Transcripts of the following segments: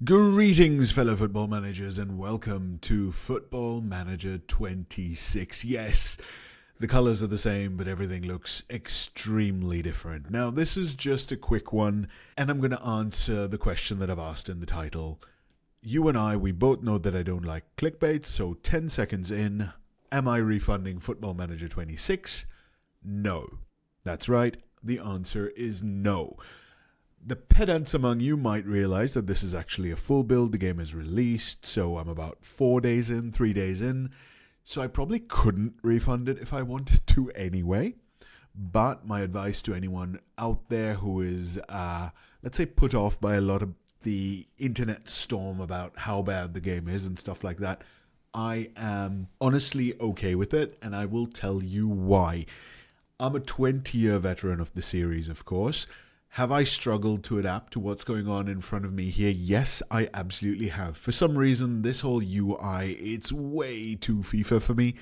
Greetings, fellow football managers, and welcome to Football Manager 26. Yes, the colours are the same, but everything looks extremely different. Now, this is just a quick one, and I'm going to answer the question that I've asked in the title. You and I, we both know that I don't like clickbait, so 10 seconds in, am I refunding Football Manager 26? No. That's right, the answer is no. The pedants among you might realize that this is actually a full build. The game is released, so I'm about 3 days in. So I probably couldn't refund it if I wanted to anyway. But my advice to anyone out there who is, let's say, put off by a lot of the internet storm about how bad the game is and stuff like that, I am honestly okay with it, and I will tell you why. I'm a 20-year veteran of the series, of course. Have I struggled to adapt to what's going on in front of me here? Yes, I absolutely have. For some reason, this whole UI, it's way too FIFA for me.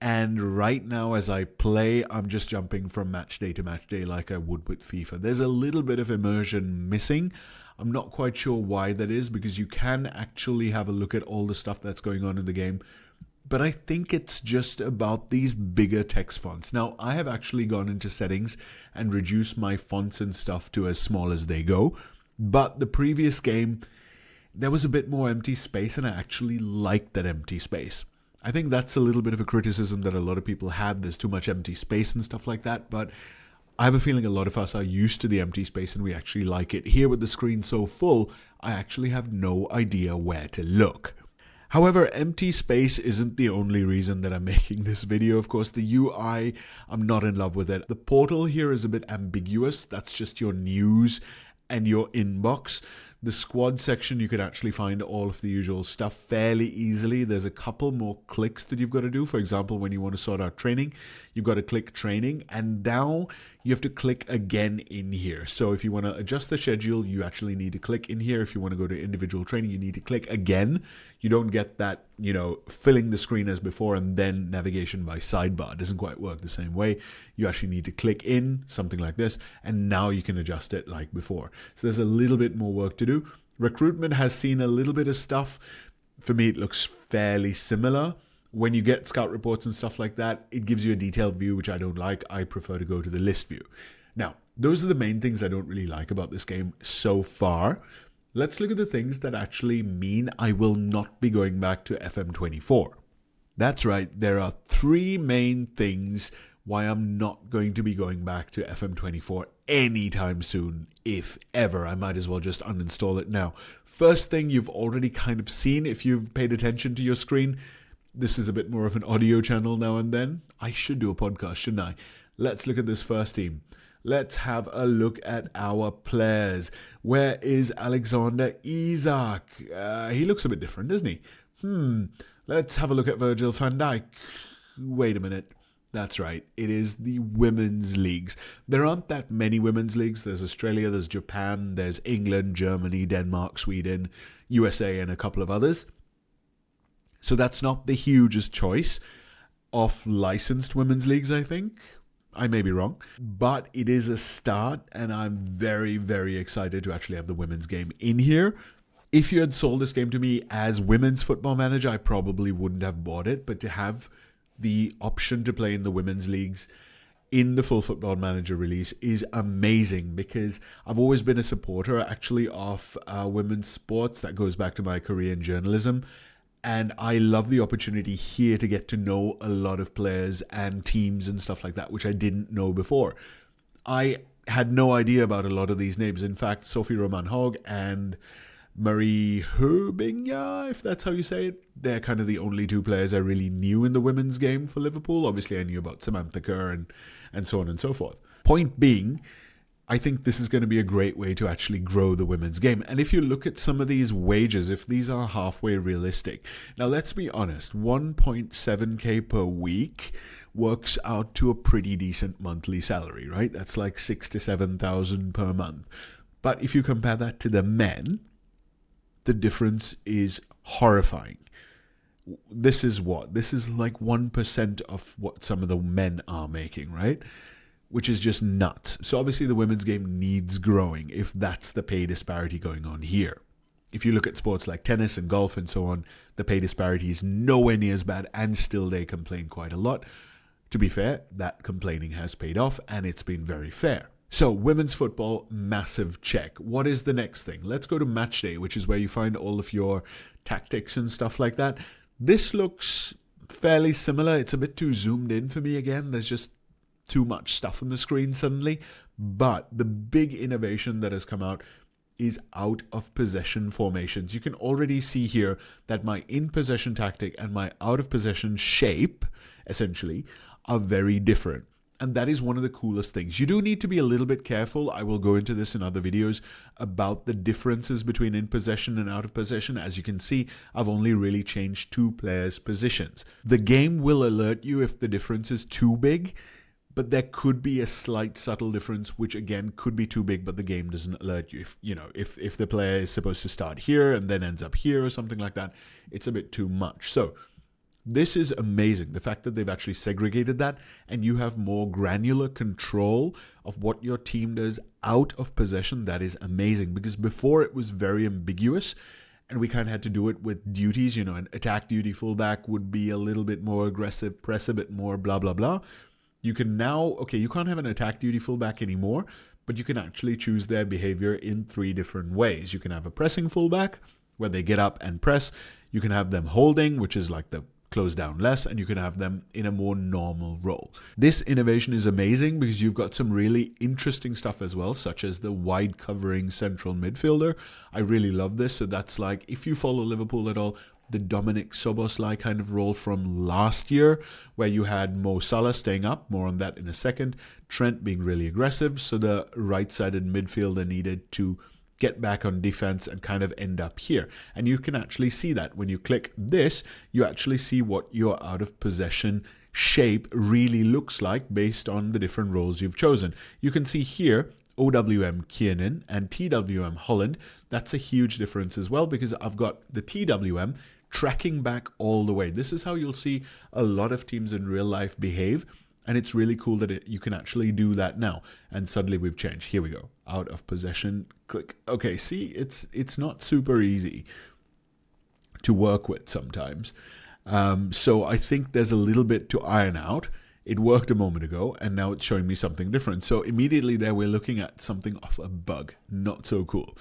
And right now, as I play, I'm just jumping from match day to match day like I would with FIFA. There's a little bit of immersion missing. I'm not quite sure why that is, because you can actually have a look at all the stuff that's going on in the game. But I think it's just about these bigger text fonts. Now, I have actually gone into settings and reduced my fonts and stuff to as small as they go. But the previous game, there was a bit more empty space, and I actually liked that empty space. I think that's a little bit of a criticism that a lot of people had. There's too much empty space and stuff like that. But I have a feeling a lot of us are used to the empty space and we actually like it. Here with the screen so full, I actually have no idea where to look. However, empty space isn't the only reason that I'm making this video. Of course, the UI, I'm not in love with it. The portal here is a bit ambiguous. That's just your news and your inbox. The squad section, you can actually find all of the usual stuff fairly easily. There's a couple more clicks that you've got to do. For example, when you want to sort out training, you've got to click training, and now you have to click again in here. So if you want to adjust the schedule, you actually need to click in here. If you want to go to individual training, you need to click again. You don't get that, filling the screen as before and then navigation by sidebar. It doesn't quite work the same way. You actually need to click in, something like this, and now you can adjust it like before. So there's a little bit more work to do. Recruitment has seen a little bit of stuff. For me, it looks fairly similar. When you get scout reports and stuff like that, it gives you a detailed view, which I don't like. I prefer to go to the list view. Now, those are the main things I don't really like about this game so far. Let's look at the things that actually mean I will not be going back to FM24. That's right, there are 3 main things why I'm not going to be going back to FM24 anytime soon, if ever. I might as well just uninstall it now. First thing you've already kind of seen if you've paid attention to your screen. This is a bit more of an audio channel now and then. I should do a podcast, shouldn't I? Let's look at this first team. Let's have a look at our players. Where is Alexander Isak? He looks a bit different, doesn't he? Let's have a look at Virgil van Dijk. Wait a minute. That's right. It is the women's leagues. There aren't that many women's leagues. There's Australia, there's Japan, there's England, Germany, Denmark, Sweden, USA, and a couple of others. So that's not the hugest choice of licensed women's leagues, I think. I may be wrong, but it is a start, and I'm very, very excited to actually have the women's game in here. If you had sold this game to me as Women's Football Manager, I probably wouldn't have bought it, but to have the option to play in the women's leagues in the full Football Manager release is amazing, because I've always been a supporter actually of women's sports. That goes back to my career in journalism. And I love the opportunity here to get to know a lot of players and teams and stuff like that, which I didn't know before. I had no idea about a lot of these names. In fact, Sophie Roman Haug and Marie Herbinja, if that's how you say it, they're kind of the only 2 players I really knew in the women's game for Liverpool. Obviously, I knew about Samantha Kerr and so on and so forth. Point being, I think this is going to be a great way to actually grow the women's game. And if you look at some of these wages, if these are halfway realistic, now let's be honest, 1.7k per week works out to a pretty decent monthly salary, right? That's like 6,000 to 7,000 per month. But if you compare that to the men, the difference is horrifying. This is what? This is like 1% of what some of the men are making, right? Which is just nuts. So obviously the women's game needs growing if that's the pay disparity going on here. If you look at sports like tennis and golf and so on, the pay disparity is nowhere near as bad, and still they complain quite a lot. To be fair, that complaining has paid off, and it's been very fair. So, women's football, massive check. What is the next thing? Let's go to match day, which is where you find all of your tactics and stuff like that. This looks fairly similar. It's a bit too zoomed in for me again. There's just too much stuff on the screen suddenly. But the big innovation that has come out is out of possession formations. You can already see here that my in possession tactic and my out of possession shape, essentially, are very different. And that is one of the coolest things. You do need to be a little bit careful. I will go into this in other videos about the differences between in possession and out of possession. As you can see, I've only really changed 2 players' positions. The game will alert you if the difference is too big, but there could be a slight subtle difference, which again could be too big, but the game doesn't alert you. If the player is supposed to start here and then ends up here or something like that, it's a bit too much. So this is amazing, the fact that they've actually segregated that, and you have more granular control of what your team does out of possession. That is amazing, because before it was very ambiguous, and we kind of had to do it with duties. An attack duty fullback would be a little bit more aggressive, press a bit more, blah, blah, blah. You can now, you can't have an attack duty fullback anymore, but you can actually choose their behavior in 3 different ways. You can have a pressing fullback, where they get up and press. You can have them holding, which is like the close down less, and you can have them in a more normal role. This innovation is amazing because you've got some really interesting stuff as well, such as the wide covering central midfielder. I really love this. So that's like, if you follow Liverpool at all, the Dominic Szoboszlai kind of role from last year, where you had Mo Salah staying up, more on that in a second, Trent being really aggressive, so the right-sided midfielder needed to get back on defense and kind of end up here. And you can actually see that when you click this, you actually see what your out of possession shape really looks like based on the different roles you've chosen. You can see here OWM Kiernan and TWM Holland. That's a huge difference as well, because I've got the TWM tracking back all the way. This is how you'll see a lot of teams in real life behave. And it's really cool that you can actually do that now. And suddenly we've changed. Here we go. Out of possession. Click. Okay, see, it's not super easy to work with sometimes. So I think there's a little bit to iron out. It worked a moment ago, and now it's showing me something different. So immediately there we're looking at something of a bug. Not so cool.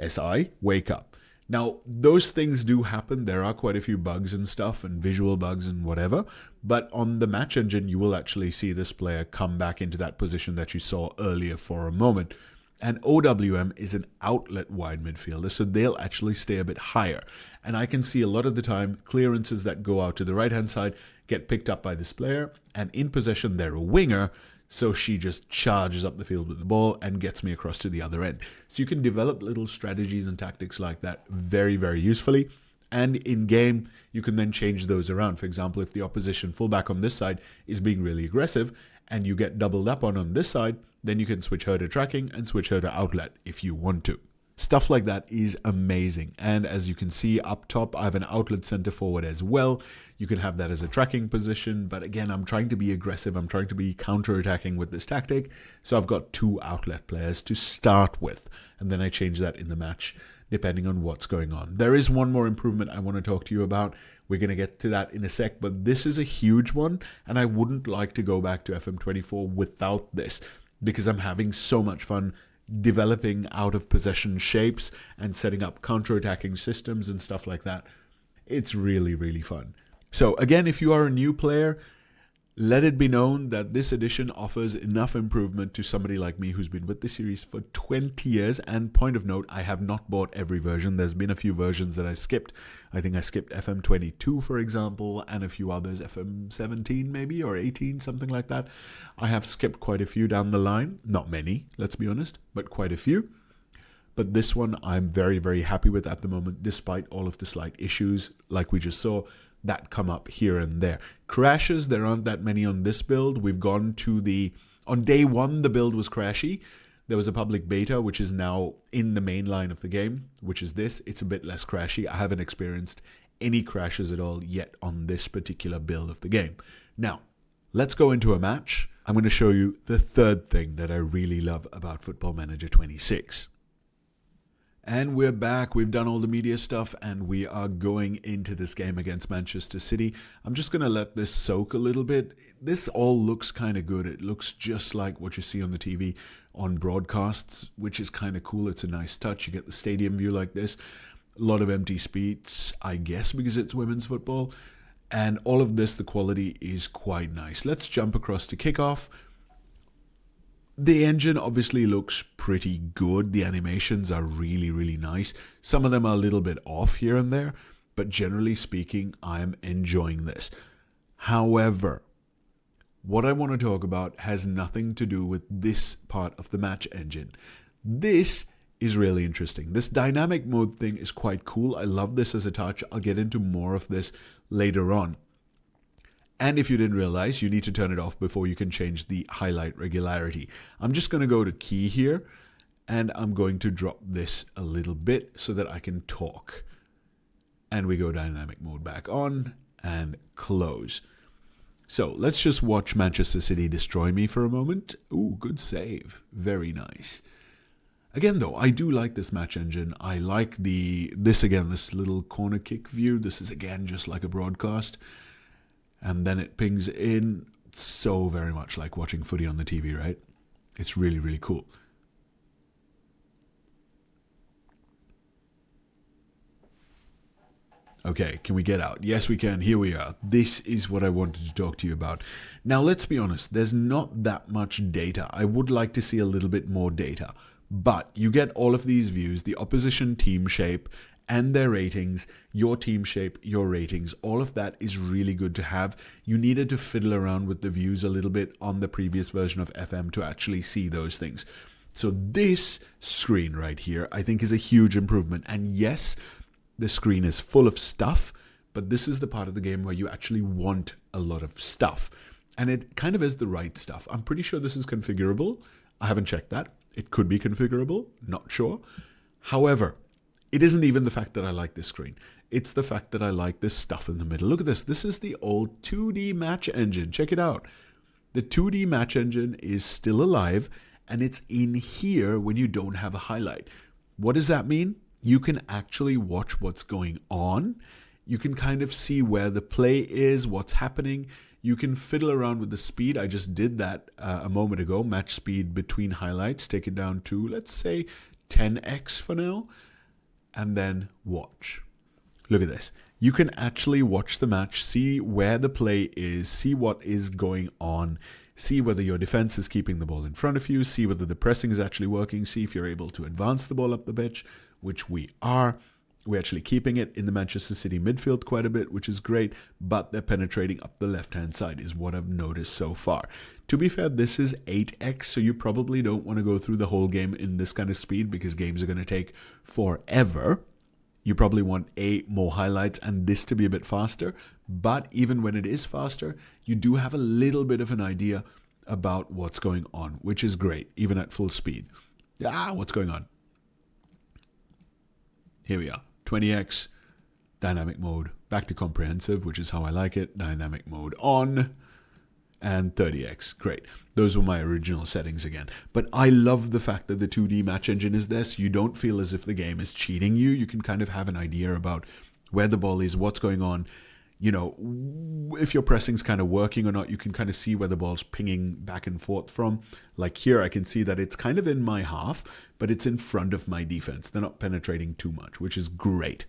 SI, wake up. Now, those things do happen. There are quite a few bugs and stuff, and visual bugs and whatever. But on the match engine, you will actually see this player come back into that position that you saw earlier for a moment. And OWM is an outlet wide midfielder, so they'll actually stay a bit higher. And I can see a lot of the time clearances that go out to the right-hand side get picked up by this player. And in possession, they're a winger. So she just charges up the field with the ball and gets me across to the other end. So you can develop little strategies and tactics like that very, very usefully. And in game, you can then change those around. For example, if the opposition fullback on this side is being really aggressive and you get doubled up on this side, then you can switch her to tracking and switch her to outlet if you want to. Stuff like that is amazing. And as you can see up top, I have an outlet center forward as well. You can have that as a tracking position. But again, I'm trying to be aggressive. I'm trying to be counter-attacking with this tactic. So I've got 2 outlet players to start with. And then I change that in the match depending on what's going on. There is one more improvement I want to talk to you about. We're going to get to that in a sec. But this is a huge one. And I wouldn't like to go back to FM24 without this, because I'm having so much fun developing out of possession shapes and setting up counter-attacking systems and stuff like that. It's really, really fun. So again, if you are a new player, let it be known that this edition offers enough improvement to somebody like me who's been with the series for 20 years. And point of note, I have not bought every version. There's been a few versions that I skipped. I think I skipped FM22, for example, and a few others, FM17 maybe, or 18, something like that. I have skipped quite a few down the line. Not many, let's be honest, but quite a few. But this one I'm very, very happy with at the moment, despite all of the slight issues, like we just saw, that come up here and there. Crashes, there aren't that many on this build. We've gone to on day 1, the build was crashy. There was a public beta, which is now in the main line of the game, which is this. It's a bit less crashy. I haven't experienced any crashes at all yet on this particular build of the game. Now, let's go into a match. I'm going to show you the third thing that I really love about Football Manager 26. And we're back. We've done all the media stuff and we are going into this game against Manchester City. I'm just going to let this soak a little bit. This all looks kind of good. It looks just like what you see on the TV on broadcasts, which is kind of cool. It's a nice touch. You get the stadium view like this. A lot of empty seats, I guess, because it's women's football. And all of this, the quality is quite nice. Let's jump across to kickoff. The engine obviously looks pretty good. The animations are really, really nice. Some of them are a little bit off here and there, but generally speaking, I'm enjoying this. However, what I want to talk about has nothing to do with this part of the match engine. This is really interesting. This dynamic mode thing is quite cool. I love this as a touch. I'll get into more of this later on. And if you didn't realize, you need to turn it off before you can change the highlight regularity. I'm just going to go to key here, and I'm going to drop this a little bit so that I can talk. And we go dynamic mode back on and close. So let's just watch Manchester City destroy me for a moment. Ooh, good save. Very nice. Again, though, I do like this match engine. I like this little corner kick view. This is, again, just like a broadcast. And then it pings in. So very much like watching footy on the TV, right? It's really, really cool. Okay, can we get out? Yes, we can. Here we are. This is what I wanted to talk to you about. Now, let's be honest. There's not that much data. I would like to see a little bit more data. But you get all of these views, the opposition team shape, and their ratings, your team shape, your ratings, all of that is really good to have. You needed to fiddle around with the views a little bit on the previous version of FM to actually see those things. So this screen right here, I think is a huge improvement. And yes, the screen is full of stuff, but this is the part of the game where you actually want a lot of stuff. And it kind of is the right stuff. I'm pretty sure this is configurable. I haven't checked that. It could be configurable, not sure. However, it isn't even the fact that I like this screen. It's the fact that I like this stuff in the middle. Look at this. This is the old 2D match engine. Check it out. The 2D match engine is still alive, and it's in here when you don't have a highlight. What does that mean? You can actually watch what's going on. You can kind of see where the play is, what's happening. You can fiddle around with the speed. I just did that a moment ago. Match speed between highlights. Take it down to, let's say, 10x for now. And then watch. Look at this. You can actually watch the match, see where the play is, see what is going on, see whether your defense is keeping the ball in front of you, see whether the pressing is actually working, see if you're able to advance the ball up the pitch, which we are. We're actually keeping it in the Manchester City midfield quite a bit, which is great, but they're penetrating up the left-hand side is what I've noticed so far. To be fair, this is 8x, so you probably don't want to go through the whole game in this kind of speed because games are going to take forever. You probably want more highlights and this to be a bit faster, but even when it is faster, you do have a little bit of an idea about what's going on, which is great, even at full speed. What's going on? Here we are. 20x, dynamic mode, back to comprehensive, which is how I like it, dynamic mode on, and 30x, great. Those were my original settings again. But I love the fact that the 2D match engine is there, so you don't feel as if the game is cheating you. You can kind of have an idea about where the ball is, what's going on. You know, if your pressing's kind of working or not, you can kind of see where the ball's pinging back and forth from. Like here, I can see that it's kind of in my half, but it's in front of my defense. They're not penetrating too much, which is great.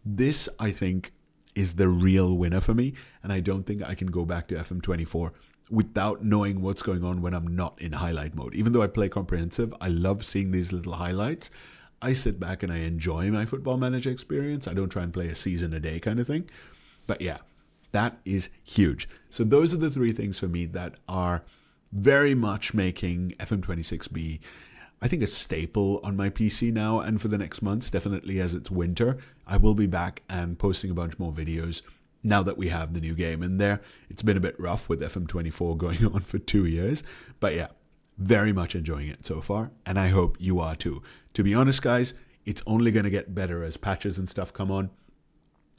This, I think, is the real winner for me, and I don't think I can go back to FM24 without knowing what's going on when I'm not in highlight mode. Even though I play comprehensive, I love seeing these little highlights. I sit back and I enjoy my Football Manager experience. I don't try and play a season a day kind of thing. But yeah, that is huge. So those are the three things for me that are very much making FM26 be, I think, a staple on my PC now and for the next months, definitely as it's winter. I will be back and posting a bunch more videos now that we have the new game in there. It's been a bit rough with FM24 going on for 2 years. But yeah, very much enjoying it so far. And I hope you are too. To be honest, guys, it's only going to get better as patches and stuff come on.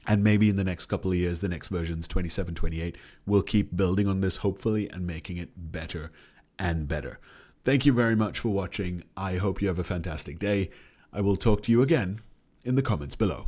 And maybe in the next couple of years, the next versions, 27, 28, we'll keep building on this, hopefully, and making it better and better. Thank you very much for watching. I hope you have a fantastic day. I will talk to you again in the comments below.